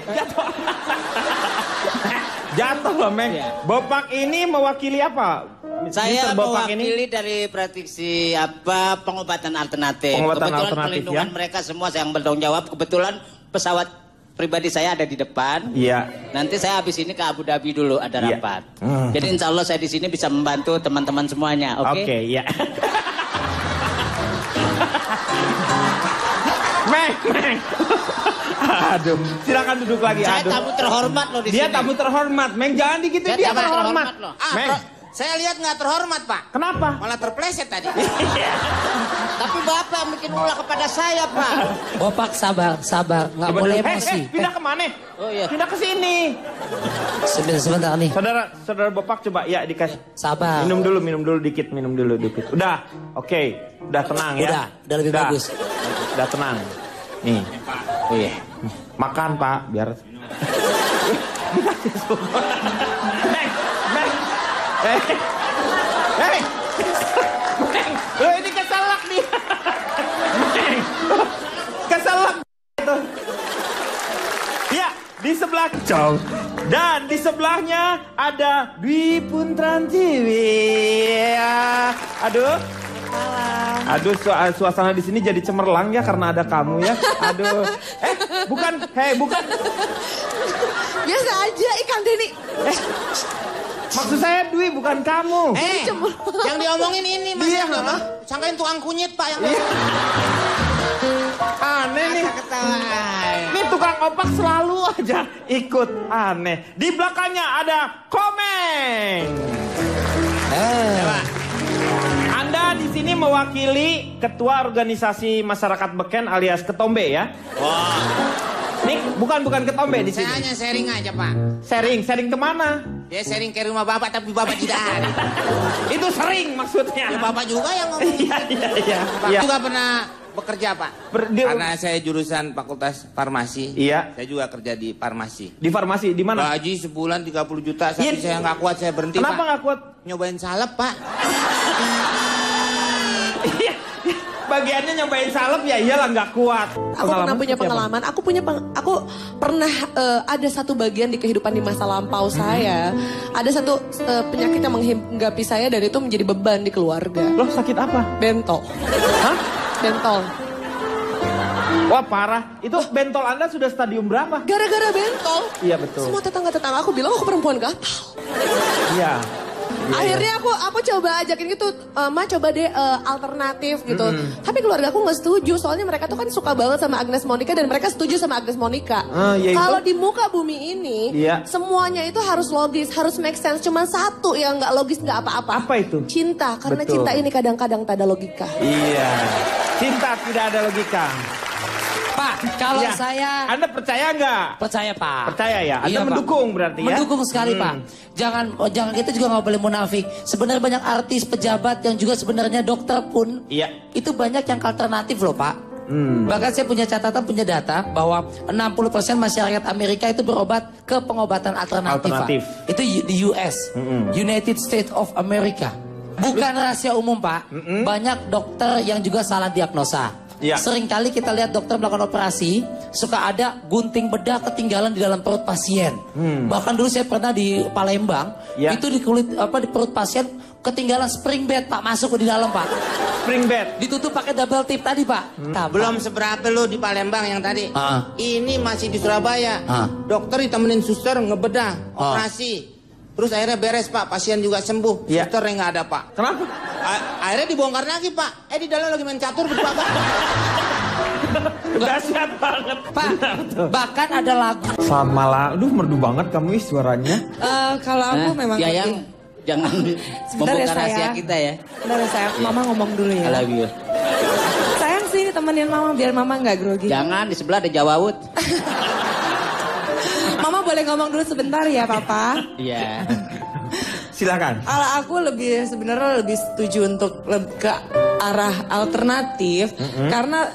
Jatuh. Jatuh loh, Meng. Ya. Bopak ini mewakili apa? Saya mewakili dari praktisi pengobatan alternatif. Kebetulan perlindungan mereka semua saya yang bertanggung jawab. Kebetulan pesawat pribadi saya ada di depan. Iya. Nanti saya habis ini ke Abu Dhabi dulu ada rapat. Jadi insya Allah saya di sini bisa membantu teman-teman semuanya. Oke? Oke, ya. Meng. Aduh, silakan duduk lagi. Saya tamu terhormat loh di sini. Dia tamu terhormat, Meng. Jangan digituin, dia terhormat loh. Meng. Saya lihat nggak terhormat, Pak. Kenapa? Malah terpleset tadi. Tapi Bapak bikin ulah kepada saya, Pak. Bopak sabar. Nggak boleh emosi. Pindah kemana? Oh iya. Pindah ke sini. Sebentar nih. Saudara Bopak coba ya dikasih. Sabar. Minum dulu dikit. Udah, oke. Udah tenang ya. Udah lebih bagus. Udah tenang. Nih. Oh iya. Makan, Pak, biar. Hei, ini keselak nih. Keselak itu. Ya, di sebelah Cong. Dan di sebelahnya ada Dwi Puntrantiwi. Aduh. Aduh, suasana di sini jadi cemerlang ya karena ada kamu ya. Aduh. Bukan. Biasa aja ikan Deni. Maksud saya Dwi bukan kamu. Yang diomongin ini Mas. Sangkain tukang kunyit, Pak, yang aneh nih. Ini tukang opak selalu aja ikut aneh. Di belakangnya ada Komeng. Anda di sini mewakili Ketua Organisasi Masyarakat Beken alias Ketombe ya? Wah. Nih bukan Ketombe di sini. Saya hanya sharing aja, Pak. Sharing kemana? Ya sharing ke rumah Bapak tapi Bapak tidak ada. Itu sering maksudnya. Ya Bapak juga yang ngomong. Iya. Bapak juga pernah bekerja, Pak. Karena saya jurusan Fakultas Farmasi. Iya. Saya juga kerja di farmasi. Di farmasi di mana? Gaji sebulan 30 juta, tapi saya nggak kuat, saya berhenti, Kenapa Pak. Kenapa nggak kuat? Nyobain salep, Pak. Bagiannya nyobain salep ya iyalah nggak kuat. Aku pernah punya pengalaman. Aku pernah ada satu bagian di kehidupan di masa lampau saya. Ada satu penyakit yang menghinggapi saya dan itu menjadi beban di keluarga. Loh, sakit apa? Bentol. Hah? Bentol. Wah, parah. Itu bentol Anda sudah stadium berapa? Gara-gara bentol. Iya, betul. Semua tetangga-tetangga aku bilang aku perempuan gatal. Iya. Akhirnya aku coba ajakin gitu, Ma coba deh alternatif gitu. Tapi keluarga aku nggak setuju, soalnya mereka tuh kan suka banget sama Agnes Monica dan mereka setuju sama Agnes Monica. Kalau di muka bumi ini, semuanya itu harus logis, harus make sense. Cuma satu yang nggak logis, nggak apa-apa. Apa itu? Cinta, karena cinta ini kadang-kadang tak ada logika. Iya, cinta tidak ada logika. Pak, kalau saya... Anda percaya nggak? Percaya, Pak. Percaya ya? Anda mendukung berarti ya? Mendukung sekali, Pak. Jangan kita juga nggak boleh munafik. Sebenarnya banyak artis, pejabat yang juga sebenarnya dokter pun. Iya. Itu banyak yang alternatif loh, Pak. Bahkan saya punya catatan, punya data bahwa 60% masyarakat Amerika itu berobat ke pengobatan alternatif. Pak. Itu di US, United States of America. Bukan rahasia umum, Pak. Banyak dokter yang juga salah diagnosa. Seringkali kita lihat dokter melakukan operasi, suka ada gunting bedah ketinggalan di dalam perut pasien. Bahkan dulu saya pernah di Palembang, itu di kulit di perut pasien ketinggalan spring bed, Pak, masuk ke di dalam, Pak. Spring bed ditutup pakai double tip tadi, Pak. Belum seberapa lo di Palembang yang tadi. Ini masih di Surabaya. Dokter ditemenin suster ngebedah operasi. Terus akhirnya beres, Pak, pasien juga sembuh. Susternya nggak ada, Pak. Kenapa? Akhirnya dibongkar lagi, Pak. Di dalam lagi main catur berdua, Pak. Dahsyat banget, Pak. Bahkan ada lagu. Selamat malam. Aduh, merdu banget kamu suaranya. Kalau aku memang... Yang jangan membongkar rahasia kita ya. Bentar ya, sayang. Mama ngomong dulu ya. I love you. Sayang sini temenin Mama biar Mama nggak grogi. Jangan, di sebelah ada Jawawut. Mama boleh ngomong dulu sebentar ya, Papa? Iya. Silakan. Kalau aku sebenarnya lebih setuju untuk ke arah alternatif karena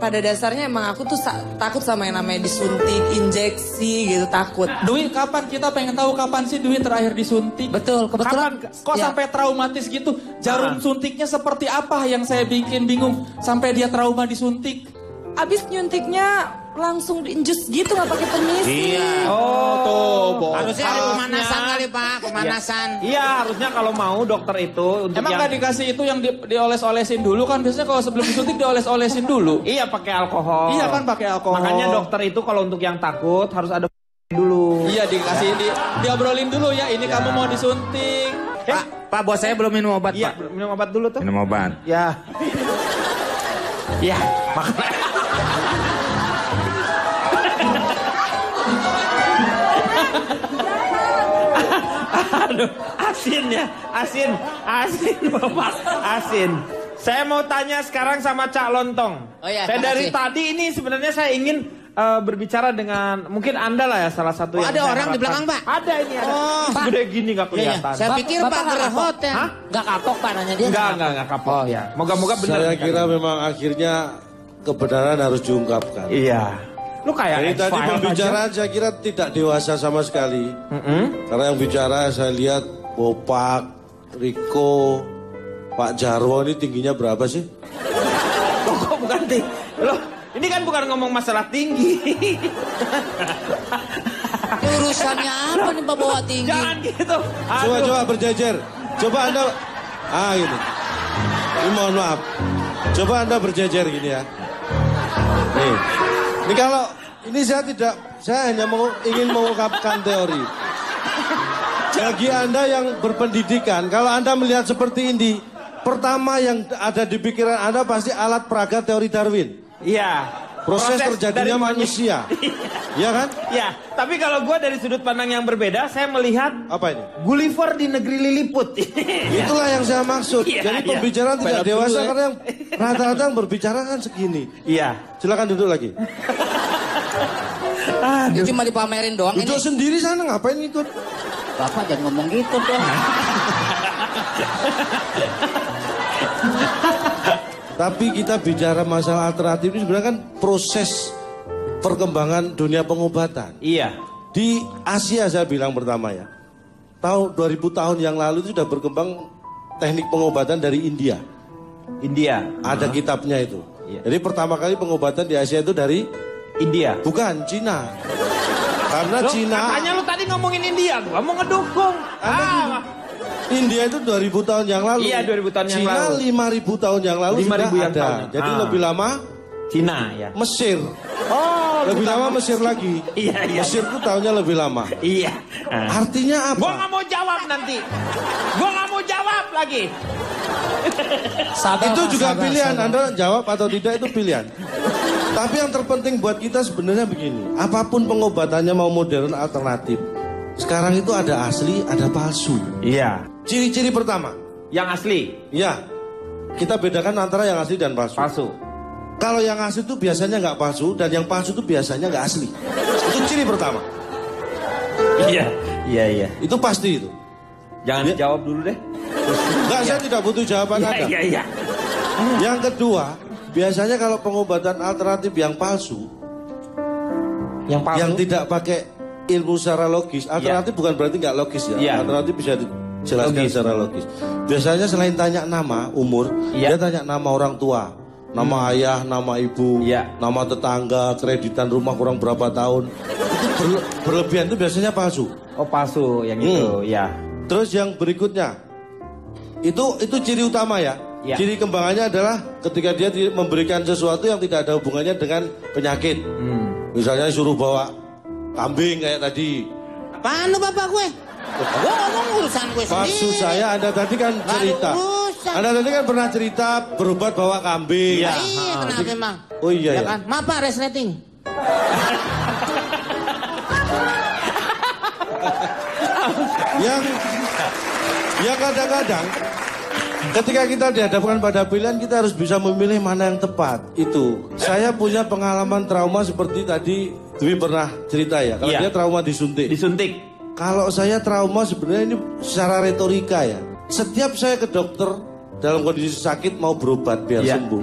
pada dasarnya emang aku tuh takut sama yang namanya disuntik, injeksi gitu, takut. Dwi, kapan kita pengen tahu kapan sih Dwi terakhir disuntik? Betul, kebetulan. Kok sampai traumatis gitu? Jarum suntiknya seperti apa yang saya bikin bingung sampai dia trauma disuntik? Abis nyuntiknya langsung diinjus gitu nggak pakai permisi. Iya. Oh, harusnya ada pemanasan kali Pak, pemanasan. Iya, harusnya kalau mau dokter itu untuk Emang nggak dikasih itu yang dioles-olesin dulu kan? Biasanya kalau sebelum disuntik dioles-olesin dulu. Iya, pakai alkohol. Iya kan pakai alkohol. Makanya dokter itu kalau untuk yang takut harus ada dulu. Iya dikasih diobrolin dulu ya. Ini kamu mau disuntik. Pak, bos saya belum minum obat, Iya, Pak. minum obat dulu tuh. Minum obat. Ya. Ya, makanya. Aduh, asin ya, asin Bapak, asin. Saya mau tanya sekarang sama Cak Lontong. Oh ya, saya dari tadi ini sebenarnya saya ingin berbicara dengan mungkin Anda lah ya salah satu yang ada saya orang harapkan. di belakang Pak? Ada ini ada. Oh, Gede gini nggak kelihatan. Saya pikir Pak gerhot ya. Hah? Nggak kapok Pak nanya dia. Enggak kapok. Oh ya. Moga-moga benar. Saya kira memang akhirnya kebenaran harus diungkapkan. Iya. Lu kayak Jadi tadi X-File pembicaraan saya kira tidak dewasa sama sekali. Karena yang bicara saya lihat Bopak, Riko, Pak Jarwo ini tingginya berapa sih? Loh, kok bukan tinggi? Loh, ini kan bukan ngomong masalah tinggi. Urusannya apa nih Pak bawa tinggi? Jangan gitu. Coba berjejer. Coba Anda gini. Ini mohon maaf. Coba Anda berjejer gini ya. Nih. Ini kalau ini saya hanya ingin mengungkapkan teori. Bagi Anda yang berpendidikan, kalau Anda melihat seperti ini, pertama yang ada di pikiran Anda pasti alat peraga teori Darwin. Iya. Proses terjadinya dari manusia. Iya kan? Iya. Tapi kalau gue dari sudut pandang yang berbeda, saya melihat Apa ini? Gulliver di negeri Lilliput. Itulah yang saya maksud. Iya, Jadi iya. pembicaraan tidak Balap dewasa dulu, ya. karena yang rata-rata yang berbicara kan segini. Iya. Silakan duduk lagi. Itu cuma dipamerin doang Duduk ini. sendiri sana ngapain ikut? Bapak jangan ngomong gitu dong. Tapi kita bicara masalah alternatif ini sebenarnya kan proses perkembangan dunia pengobatan. Iya. Di Asia saya bilang pertama ya. Tahun 2000 tahun yang lalu itu sudah berkembang teknik pengobatan dari India. India. Ada kitabnya itu. Iya. Jadi pertama kali pengobatan di Asia itu dari India. bukan Cina. Karena Loh, Cina katanya lu tadi ngomongin India, gua mau ngedukung. India itu 2000 tahun yang lalu. Iya, 2000 tahun yang lalu. Cina 5000 tahun yang lalu 5.000 sudah yang ada. tahun. Jadi lebih lama Cina ya. Mesir. Oh, Lebih lama Mesir lagi. Iya, iya. Mesir itu tahunnya lebih lama. Iya. Artinya apa? Gua nggak mau jawab nanti. Gua nggak mau jawab lagi. Sabar, Itu Pak, juga sabar, pilihan. sabar. Anda jawab atau tidak itu pilihan. Tapi yang terpenting buat kita sebenarnya begini. Apapun pengobatannya mau modern alternatif. Sekarang itu ada asli, ada palsu. Iya. Ciri-ciri pertama. Yang asli. Ya. Kita bedakan antara yang asli dan palsu. Palsu. Kalau yang asli itu biasanya nggak palsu dan yang palsu itu biasanya nggak asli. Itu ciri pertama. Iya. Iya, iya. Itu pasti itu. Jangan dijawab dulu deh. Enggak, saya tidak butuh jawaban Iya, Anda. iya, iya. Yang kedua, biasanya kalau pengobatan alternatif yang palsu, Yang palsu. yang tidak pakai ilmu secara logis, alternatif bukan berarti nggak logis ya. Iya. Alternatif bisa dijelaskan Logis. secara logis. Biasanya selain tanya nama, umur, Iya. dia tanya nama orang tua, nama ayah, nama ibu, Iya. nama tetangga, kreditan rumah kurang berapa tahun. Itu berlebihan itu biasanya palsu. Oh, palsu yang itu. Ya. Terus yang berikutnya, itu ciri utama ya. Ya. Ciri kembangannya adalah ketika dia memberikan sesuatu yang tidak ada hubungannya dengan penyakit. Misalnya suruh bawa kambing kayak tadi. Apaan lu bapak gue? Gue ngomong urusan gue sendiri. Maksud saya Anda tadi kan cerita. urusan. Anda tadi kan pernah cerita berobat bawa kambing. Iya. Iya, kenapa emang? Oh iya ya. kan? Maaf Pak, resleting. Yang kadang-kadang ketika kita dihadapkan pada pilihan kita harus bisa memilih mana yang tepat. Itu. Saya punya pengalaman trauma seperti tadi Dwi pernah cerita ya. Kalau Iya. dia trauma disuntik. Disuntik. Kalau saya trauma sebenarnya ini secara retorika ya. Setiap saya ke dokter dalam kondisi sakit mau berobat biar Iya. sembuh.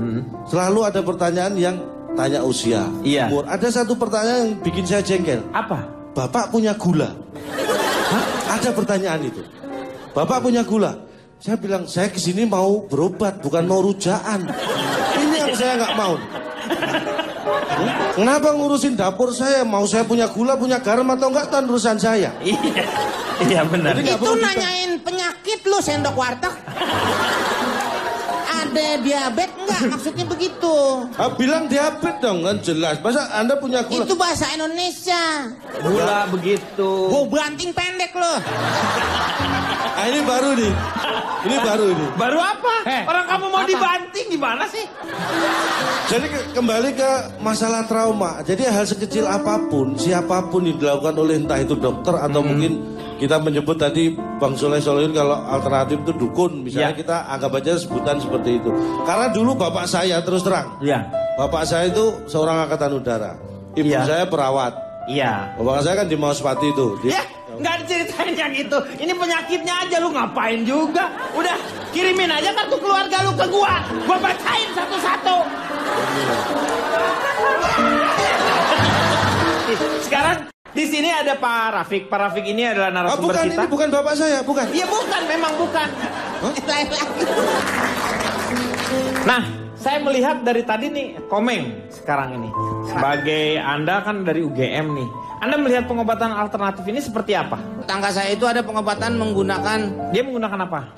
Selalu ada pertanyaan yang tanya usia, Iya. umur. Ada satu pertanyaan yang bikin saya jengkel. Apa? Bapak punya gula? Hah? Ada pertanyaan itu. Bapak punya gula? Saya bilang, saya kesini mau berobat, bukan mau rujaan. Ini yang saya nggak mau. Kenapa ngurusin dapur saya? Mau saya punya gula, punya garam atau enggak, itu urusan saya. Iya benar. Itu nanyain penyakit lu, sendok warteg. Ada diabetes enggak? Maksudnya begitu. Bilang diabetes dong, kan jelas. Masa Anda punya gula? Itu bahasa Indonesia. Gula begitu. Gua banting pendek lo. Ah, ini baru nih. Ini baru ini. Baru apa? Orang kamu mau dibanting gimana sih? Jadi kembali ke masalah trauma. Jadi hal sekecil apapun, siapapun yang dilakukan oleh entah itu dokter atau mungkin kita menyebut tadi Bang Soleh Solihin kalau alternatif itu dukun. Misalnya kita anggap aja sebutan seperti itu. Karena dulu bapak saya terus terang. Bapak saya itu seorang angkatan udara. Ibu saya perawat. Bapak saya kan di Mauspati itu. Nggak diceritain yang itu. Ini penyakitnya aja, lu ngapain juga. Udah kirimin aja kartu keluarga lu ke gua bacain satu-satu. Sekarang di sini ada Pak Rafiq. Pak Rafiq ini adalah narasumber bukan, kita. Ini bukan bapak saya, bukan. Iya bukan, memang bukan. Nah, saya melihat dari tadi nih Komeng sekarang ini. Sebagai Anda kan dari UGM nih. Anda melihat pengobatan alternatif ini seperti apa? Tetangga saya itu ada pengobatan menggunakan... Dia menggunakan apa?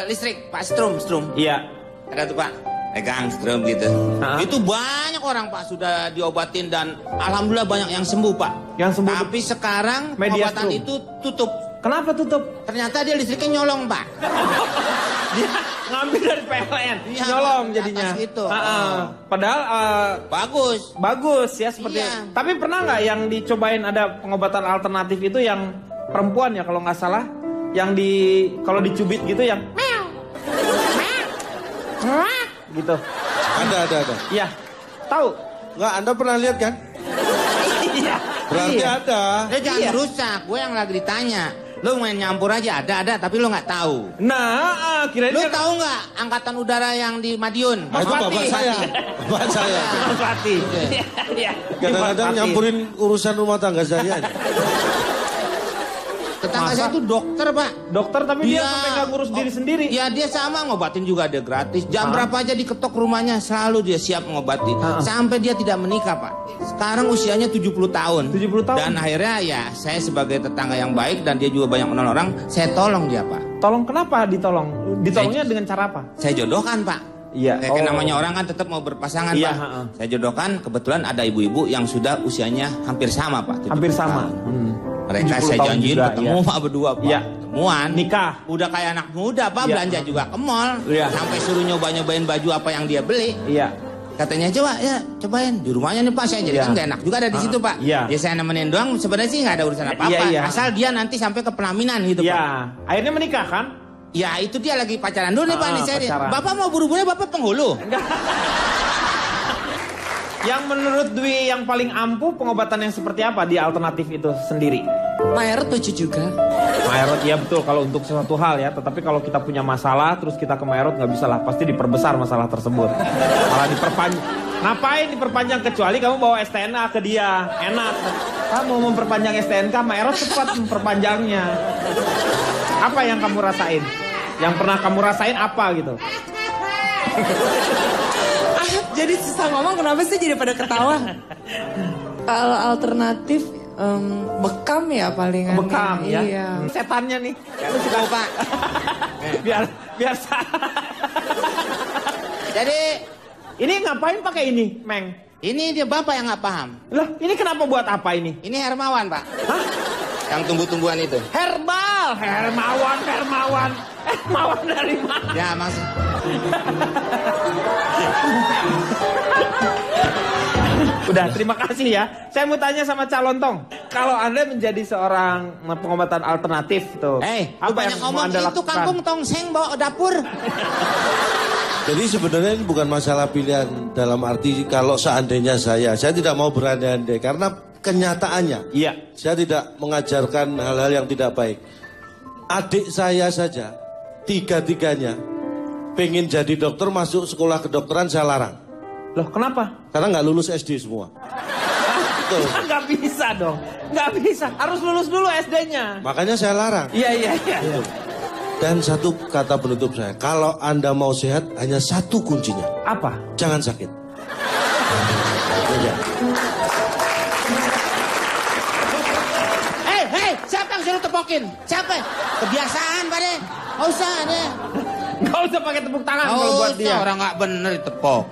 Listrik, Pak, strum. Iya. Ada tuh Pak, pegang strum gitu. Itu banyak orang Pak sudah diobatin dan alhamdulillah banyak yang sembuh Pak. Yang sembuh. Tapi sekarang pengobatan itu tutup. Kenapa tutup? Ternyata dia listriknya nyolong Pak. Dia ngambil dari PLN, nyolong jadinya. Gitu. Padahal bagus ya seperti. Tapi pernah nggak yang dicobain ada pengobatan alternatif itu yang perempuan ya kalau nggak salah, yang kalau dicubit gitu yang gitu. Ada. Iya, tahu? Nggak, Anda pernah lihat kan? Iya. Berarti ada. Jangan rusak, gue yang lagi ditanya. Lu main nyampur aja, ada, tapi lu nggak tahu. Nah, kirain lu tahu nggak angkatan udara yang di Madiun? Itu bapak saya. Bapak saya. Mati. Iya. Kadang-kadang nyampurin urusan rumah tangga saya. Tetangga saya itu dokter Pak. Dokter tapi dia sampai nggak ngurus diri sendiri. Ya dia sama ngobatin juga ada gratis. Jam berapa aja diketok rumahnya selalu dia siap ngobati. Sampai dia tidak menikah Pak. Sekarang usianya 70 tahun. 70 tahun. Dan akhirnya ya saya sebagai tetangga yang baik dan dia juga banyak menolong orang. Saya tolong dia Pak. Tolong kenapa ditolong? Ditolongnya dengan cara apa? Saya jodohkan Pak. Iya. Namanya orang kan tetap mau berpasangan Pak. Saya jodohkan kebetulan ada ibu-ibu yang sudah usianya hampir sama Pak. Hampir sama. Mereka saya janjiin ketemu Pak berdua Pak. Iya. Ketemuan. Nikah. Udah kayak anak muda Pak, belanja juga ke mall. Sampai suruh nyobain baju apa yang dia beli. Iya. Katanya cobain di rumahnya nih Pak. Saya jadi kan gak enak juga ada di situ Pak. Ya saya nemenin doang, sebenarnya sih nggak ada urusan apa-apa. Asal dia nanti sampai ke pelaminan gitu Pak. Akhirnya menikah kan? Ya itu dia lagi pacaran dulu nih Pak. Nih saya. Bapak mau buru-buru, Bapak penghulu. Yang menurut Dwi yang paling ampuh pengobatan yang seperti apa di alternatif itu sendiri? Maerot lucu juga. Maerot ya betul kalau untuk sesuatu hal ya. Tetapi kalau kita punya masalah terus kita ke Maerot nggak bisa lah. Pasti diperbesar masalah tersebut. Malah diperpanjang. Ngapain diperpanjang kecuali kamu bawa STNK ke dia. Enak. Kamu mau memperpanjang STNK Maerot cepat memperpanjangnya. Apa yang kamu rasain? Yang pernah kamu rasain apa gitu? Jadi susah ngomong, kenapa sih jadi pada ketawa? Kalau alternatif bekam ya palingan. Bekam ya. Iya. Setannya nih. Lu suka Pak. biar Jadi ini ngapain pakai ini, Meng? Ini dia Bapak yang nggak paham. Lah, ini kenapa buat apa ini? Ini Hermawan Pak. Hah? Yang tumbuh-tumbuhan itu. Herbal, Hermawan. Hermawan dari mana? Ya maksud. Udah, terima kasih ya. Saya mau tanya sama Calon Tong. Kalau Anda menjadi seorang pengobatan alternatif tuh. Apa yang ngomong Anda itu lakukan? Kangkung Tongseng bawa ke dapur. Jadi sebenarnya ini bukan masalah pilihan dalam arti kalau seandainya saya tidak mau berandai-andai karena kenyataannya. Saya tidak mengajarkan hal-hal yang tidak baik. Adik saya saja, tiga-tiganya pengen jadi dokter, masuk sekolah kedokteran saya larang. Loh kenapa? Karena nggak lulus SD semua. Nggak bisa dong, nggak bisa. Harus lulus dulu SD-nya. Makanya saya larang. Iya. Dan satu kata penutup saya, kalau Anda mau sehat hanya satu kuncinya. Apa? Jangan sakit. Hei, siapa yang suruh tepokin? Siapa? Kebiasaan, Pak De. Nggak usah, deh. Nggak usah pakai tepuk tangan kalau buat dia. Orang nggak bener ditepok.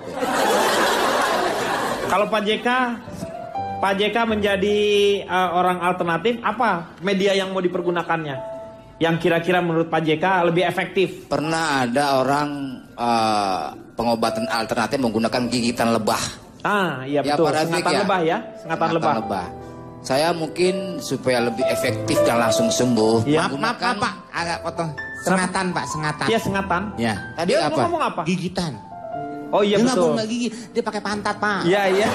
Kalau Pak JK menjadi orang alternatif, apa media yang mau dipergunakannya? Yang kira-kira menurut Pak JK lebih efektif? Pernah ada orang pengobatan alternatif menggunakan gigitan lebah. Iya betul. Sengatan lebah ya? Sengatan lebah. Saya mungkin supaya lebih efektif dan langsung sembuh. Ya. Maaf, Pak. Agak potong. Sengatan, Pak. Sengatan. Iya, sengatan. Ya. Tadi dia apa? ngomong apa? Gigitan. Oh iya Dia betul. Dia nggak gigi, dia pakai pantat, Pak. Iya.